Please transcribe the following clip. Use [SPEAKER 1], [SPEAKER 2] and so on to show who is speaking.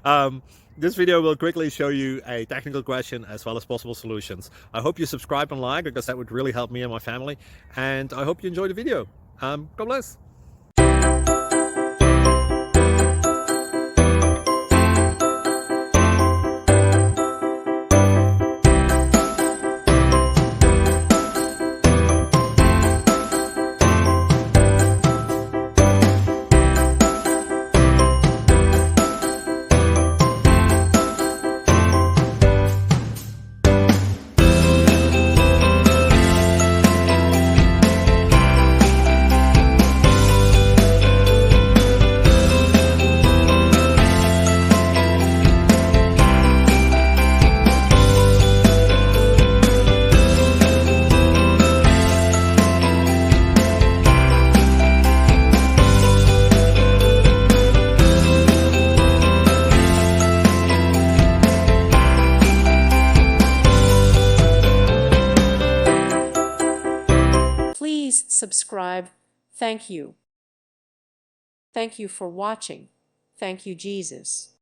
[SPEAKER 1] um, this video will quickly show you a technical question as well as possible solutions. I hope you subscribe and like, because that would really help me and my family. And I hope you enjoy the video. God bless.
[SPEAKER 2] Please subscribe. Thank you. Thank you for watching. Thank you, Jesus.